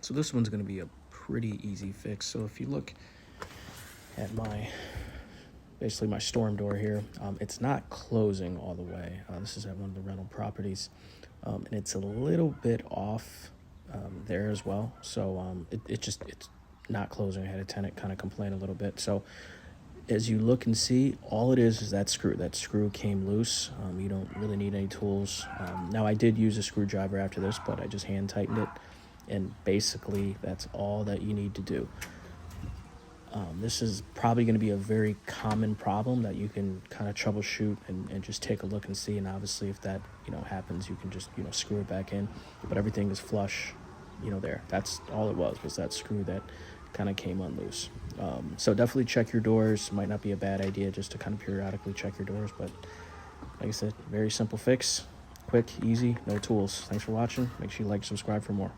So this one's going to be a pretty easy fix. So if you look at basically my storm door here, it's not closing all the way. This is at one of the rental properties, and it's a little bit off there as well. So it's not closing. I had a tenant kind of complain a little bit. So as you look and see, all it is that screw. That screw came loose. You don't really need any tools. Now I did use a screwdriver after this, but I just hand tightened it, and basically that's all that you need to do. This is probably going to be a very common problem that you can kind of troubleshoot and just take a look and see. And obviously if that, happens, you can just, screw it back in, but everything is flush, there. That's all it was that screw that kind of came unloose. So definitely check your doors. Might not be a bad idea just to kind of periodically check your doors, but like I said, very simple fix, quick, easy, no tools. Thanks for watching. Make sure you like, subscribe for more.